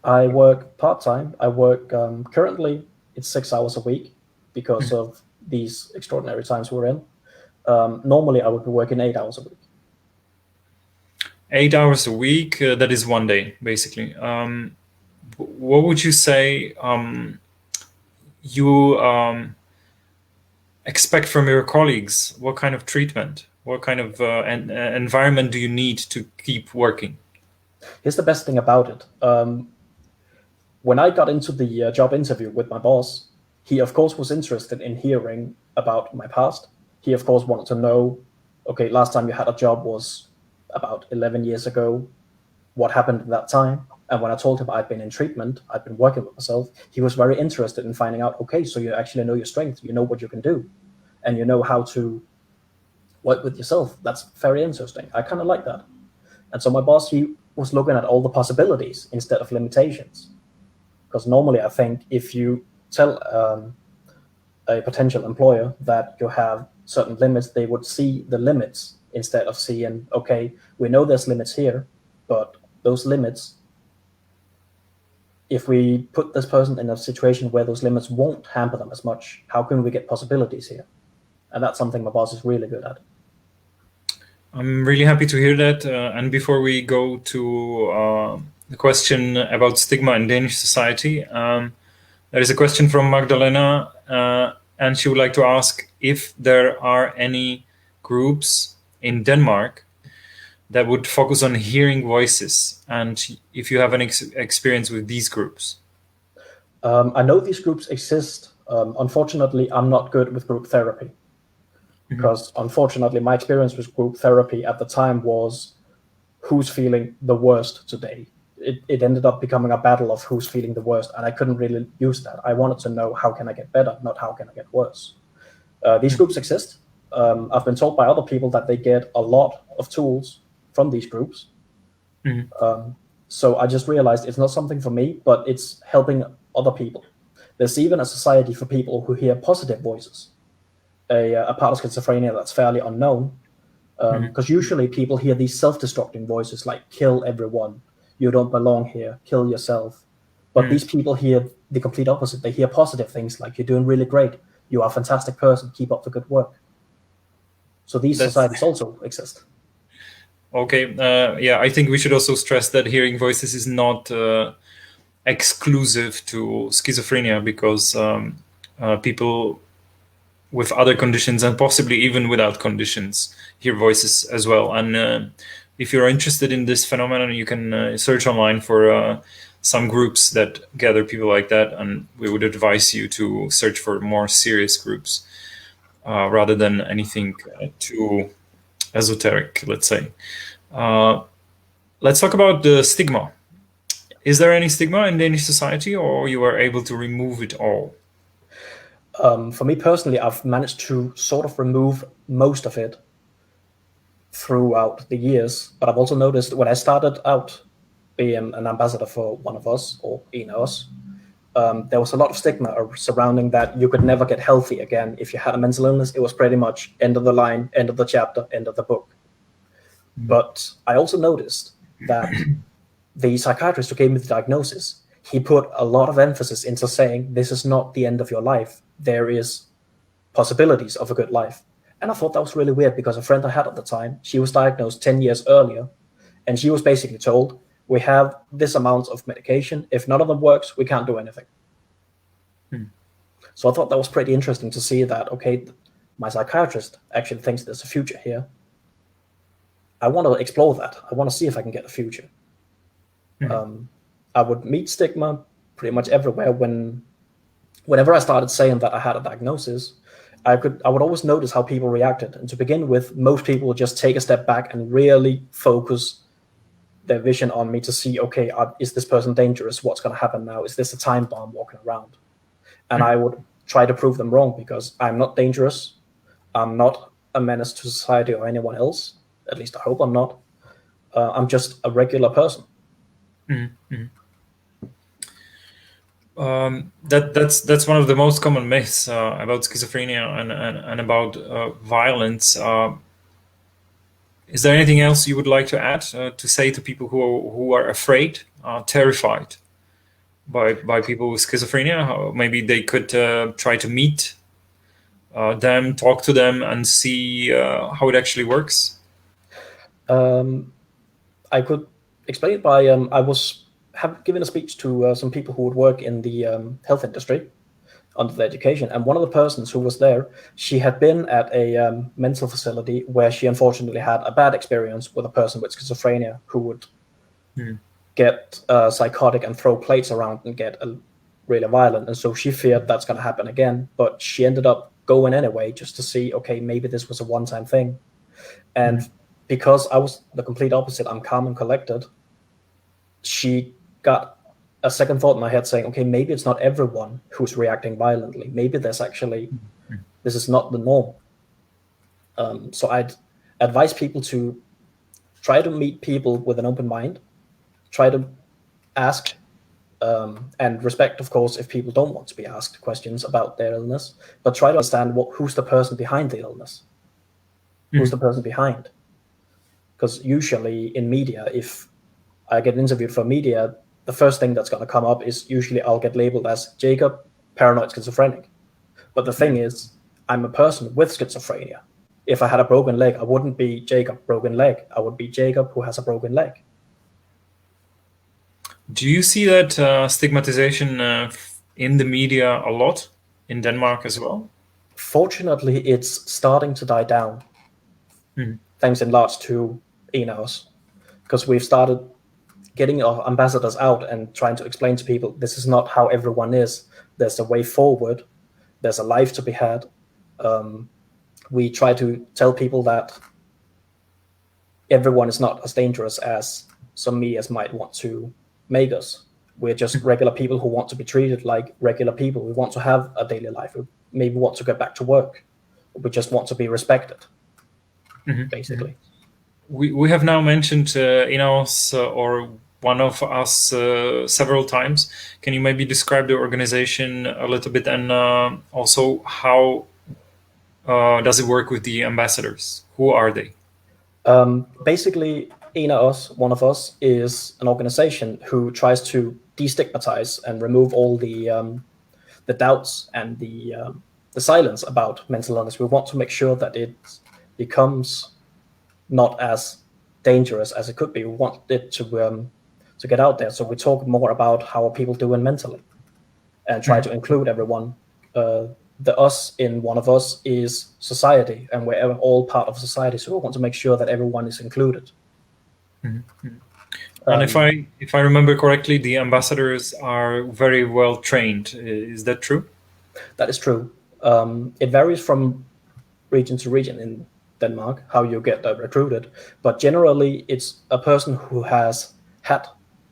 I work part-time. I work currently it's 6 hours a week because of these extraordinary times we're in. Normally I would be working 8 hours a week.
8 hours a week, that is one day, basically. What would you say you expect from your colleagues? What kind of treatment? What kind of environment do you need to keep working?
Here's the best thing about it. When I got into the job interview with my boss, he, of course, was interested in hearing about my past. He, of course, wanted to know, okay, last time you had a job was about 11 years ago. What happened at that time? And when I told him I'd been in treatment, I'd been working with myself, he was very interested in finding out, okay, so you actually know your strength, you know what you can do, and you know how to work with yourself. That's very interesting. I kind of like that. And so my boss, he was looking at all the possibilities instead of limitations. Because normally I think if you tell a potential employer that you have certain limits, they would see the limits instead of seeing, okay, we know there's limits here, but those limits if we put this person in a situation where those limits won't hamper them as much, how can we get possibilities here? And that's something my boss is really good at.
I'm really happy to hear that. And before we go to the question about stigma in Danish society, there is a question from Magdalena, and she would like to ask if there are any groups in Denmark that would focus on hearing voices, and if you have an experience with these groups.
I know these groups exist. Unfortunately, I'm not good with group therapy, because unfortunately my experience with group therapy at the time was who's feeling the worst today. It ended up becoming a battle of who's feeling the worst, and I couldn't really use that. I wanted to know how can I get better, not how can I get worse. These groups exist. I've been told by other people that they get a lot of tools from these groups. So I just realized it's not something for me, but it's helping other people. There's even a society for people who hear positive voices, a part of schizophrenia that's fairly unknown, because usually people hear these self-destructing voices like kill everyone, you don't belong here, kill yourself. But these people hear the complete opposite. They hear positive things like you're doing really great, you are a fantastic person, keep up the good work. So these societies also exist.
Okay, yeah, I think we should also stress that hearing voices is not exclusive to schizophrenia, because people with other conditions, and possibly even without conditions, hear voices as well. And if you're interested in this phenomenon, you can search online for some groups that gather people like that, and we would advise you to search for more serious groups rather than anything too esoteric, let's say. Let's talk about the stigma. Is there any stigma in Danish society, or you are able to remove it all?
For me personally, I've managed to sort of remove most of it throughout the years, but I've also noticed when I started out being an ambassador for one of us, or en of us, there was a lot of stigma surrounding that you could never get healthy again. If you had a mental illness, it was pretty much end of the line, end of the chapter, end of the book. But I also noticed that the psychiatrist who gave me the diagnosis, he put a lot of emphasis into saying, this is not the end of your life. There is possibilities of a good life. And I thought that was really weird, because a friend I had at the time, she was diagnosed 10 years earlier, and she was basically told, we have this amount of medication. If none of them works, we can't do anything. So I thought that was pretty interesting to see that, okay, my psychiatrist actually thinks there's a future here. I want to explore that. I want to see if I can get a future. I would meet stigma pretty much everywhere. Whenever I started saying that I had a diagnosis, I would always notice how people reacted. And to begin with, most people would just take a step back and really focus their vision on me to see, okay, is this person dangerous? What's going to happen now? Is this a time bomb walking around? And I would try to prove them wrong, because I'm not dangerous. I'm not a menace to society or anyone else. At least I hope I'm not. I'm just a regular person.
That's one of the most common myths about schizophrenia and about violence. Is there anything else you would like to add, to say to people who are afraid, terrified by people with schizophrenia? How maybe they could try to meet them, talk to them, and see how it actually works?
I could explain it by I was given a speech to some people who would work in the health industry under the education, and one of the persons who was there, she had been at a mental facility where she unfortunately had a bad experience with a person with schizophrenia who would get psychotic and throw plates around and get really violent, and so she feared that's going to happen again, but she ended up going anyway just to see, okay, maybe this was a one-time thing. And because I was the complete opposite, I'm calm and collected, she got a second thought in my head saying, okay, maybe it's not everyone who's reacting violently. Maybe there's actually, this is not the norm. So I'd advise people to try to meet people with an open mind, try to ask, and respect, of course, if people don't want to be asked questions about their illness, but try to understand who's the person behind the illness. Who's the person behind? Because usually in media, if I get interviewed for media, the first thing that's going to come up is usually I'll get labeled as Jacob, paranoid schizophrenic. But the thing is, I'm a person with schizophrenia. If I had a broken leg, I wouldn't be Jacob broken leg. I would be Jacob who has a broken leg.
Do you see that stigmatization in the media a lot in Denmark as well?
Fortunately, it's starting to die down, thanks in large to Enos, because we've started getting our ambassadors out and trying to explain to people this is not how everyone is. There's a way forward. There's a life to be had. We try to tell people that everyone is not as dangerous as some medias might want to make us. We're just regular people who want to be treated like regular people. We want to have a daily life. We maybe want to get back to work. We just want to be respected, basically.
We have now mentioned Enos or one of us several times. Can you maybe describe the organization a little bit, and also how does it work with the ambassadors? Who are they?
Basically, Enos, one of us, is an organization who tries to destigmatize and remove all the doubts and the silence about mental illness. We want to make sure that it becomes not as dangerous as it could be. We want it to get out there. So we talk more about how are people doing mentally and try to include everyone. The us in one of us is society, and we're all part of society. So we want to make sure that everyone is included.
And if I remember correctly, the ambassadors are very well trained. Is that true?
That is true. It varies from region to region in Denmark how you get recruited, but generally it's a person who has had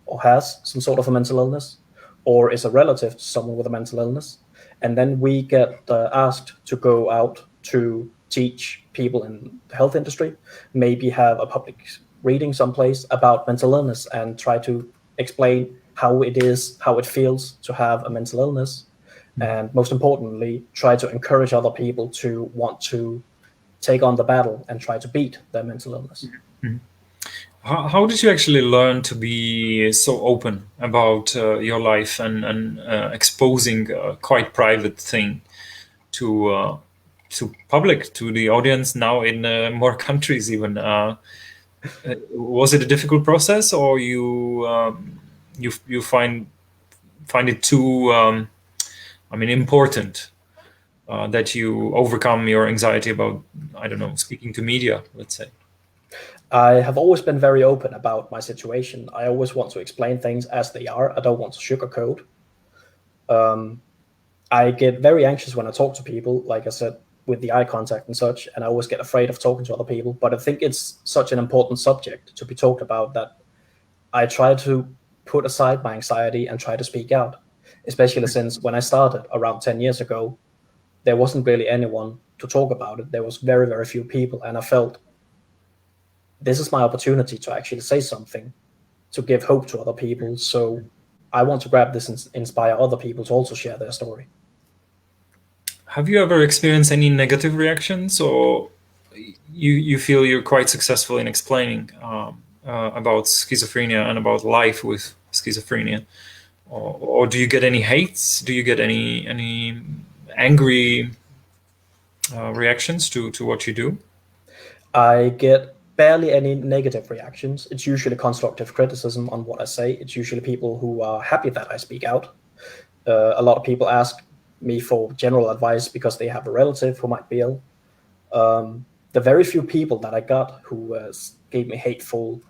or has some sort of a mental illness, or is a relative to someone with a mental illness, and then we get asked to go out to teach people in the health industry, maybe have a public reading someplace about mental illness and try to explain how it is, how it feels to have a mental illness, and most importantly, try to encourage other people to want to take on the battle and try to beat their mental illness.
How did you actually learn to be so open about your life and exposing a quite private thing to public, to the audience now in more countries even? Was it a difficult process, or you find it too important that you overcome your anxiety about, I don't know, speaking to media, let's say?
I have always been very open about my situation. I always want to explain things as they are. I don't want to sugarcoat. I get very anxious when I talk to people, like I said, with the eye contact and such, and I always get afraid of talking to other people. But I think it's such an important subject to be talked about that I try to put aside my anxiety and try to speak out, especially since when I started around 10 years ago, there wasn't really anyone to talk about it. There was very, very few people, and I felt this is my opportunity to actually say something, to give hope to other people. So I want to grab this and inspire other people to also share their story.
Have you ever experienced any negative reactions, or you feel you're quite successful in explaining about schizophrenia and about life with schizophrenia? Or do you get any hates? Do you get any angry reactions to what you do?
I get barely any negative reactions. It's usually constructive criticism on what I say. It's usually people who are happy that I speak out. A lot of people ask me for general advice because they have a relative who might be ill. The very few people that I got who gave me hateful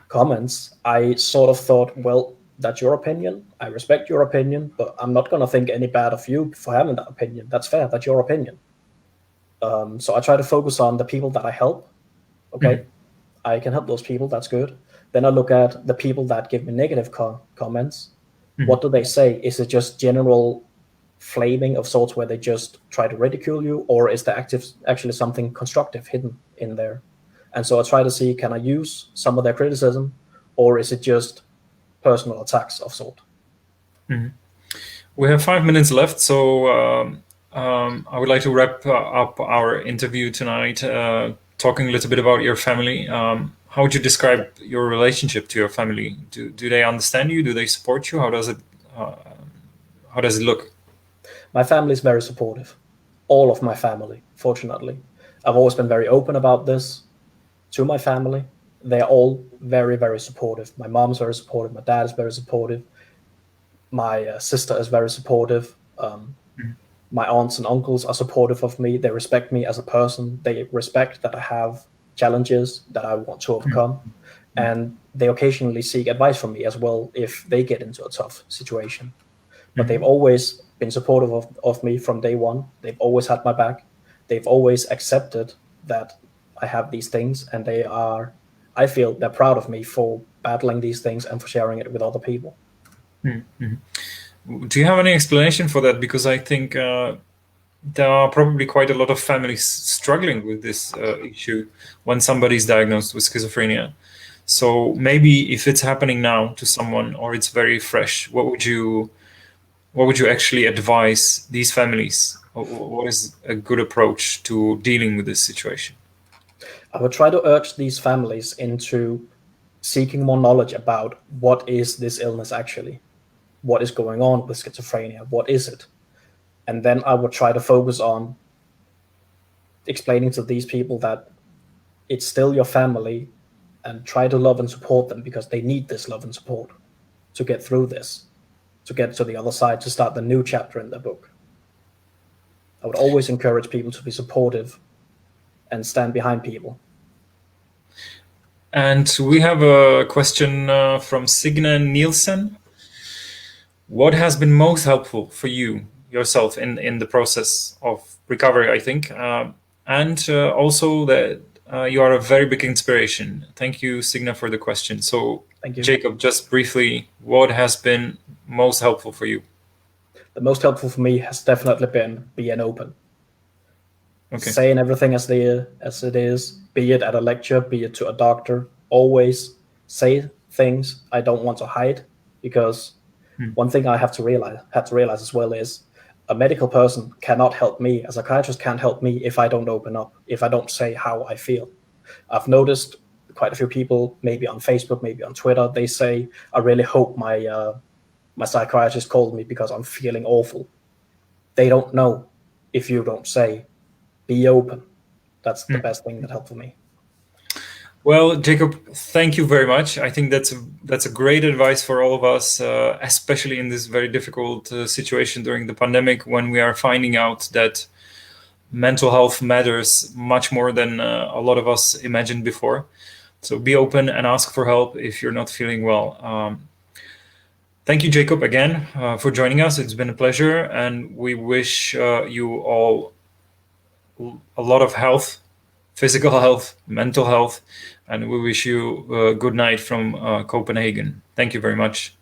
comments, I sort of thought, well, that's your opinion. I respect your opinion, but I'm not going to think any bad of you for having that opinion. That's fair. That's your opinion. So I try to focus on the people that I help. Okay, I can help those people. That's good. Then I look at the people that give me negative comments. What do they say? Is it just general flaming of sorts where they just try to ridicule you, or is there actually something constructive hidden in there? And so I try to see, can I use some of their criticism, or is it just personal attacks of sort?
We have 5 minutes left, so I would like to wrap up our interview tonight, talking a little bit about your family. how would you describe your relationship to your family? Do they understand you? Do they support you? How does it look?
My family is very supportive. All of my family, fortunately. I've always been very open about this to my family. They're all very, very supportive. My mom's very supportive. My dad is very supportive. My sister is very supportive. My aunts and uncles are supportive of me. They respect me as a person. They respect that I have challenges that I want to overcome. And they occasionally seek advice from me as well if they get into a tough situation. But they've always been supportive of me from day one. They've always had my back. They've always accepted that I have these things, and I feel they're proud of me for battling these things and for sharing it with other people.
Do you have any explanation for that? Because I think there are probably quite a lot of families struggling with this issue when somebody's diagnosed with schizophrenia. So maybe if it's happening now to someone, or it's very fresh, what would you actually advise these families? What is a good approach to dealing with this situation?
I would try to urge these families into seeking more knowledge about what is this illness actually, what is going on with schizophrenia, what is it? And then I would try to focus on explaining to these people that it's still your family, and try to love and support them because they need this love and support to get through this, to get to the other side, to start the new chapter in their book. I would always encourage people to be supportive and stand behind people.
And we have a question from Signe Nielsen. What has been most helpful for you yourself in the process of recovery, I think, and also that you are a very big inspiration. Thank you, Signe, for the question. So,
thank you.
Jacob, just briefly, what has been most helpful for you?
The most helpful for me has definitely been being open.
Okay.
Saying everything as it is, be it at a lecture, be it to a doctor. Always say things I don't want to hide, because one thing I had to realize as well is a medical person cannot help me. A psychiatrist can't help me if I don't open up, if I don't say how I feel. I've noticed quite a few people, maybe on Facebook, maybe on Twitter, they say, I really hope my psychiatrist called me because I'm feeling awful. They don't know if you don't say, be open. That's the best thing that helped for me.
Well, Jacob, thank you very much. I think that's a great advice for all of us, especially in this very difficult situation during the pandemic, when we are finding out that mental health matters much more than a lot of us imagined before. So be open and ask for help if you're not feeling well. Thank you, Jacob, again for joining us. It's been a pleasure, and we wish you all a lot of health, physical health, mental health, and we wish you a good night from Copenhagen. Thank you very much.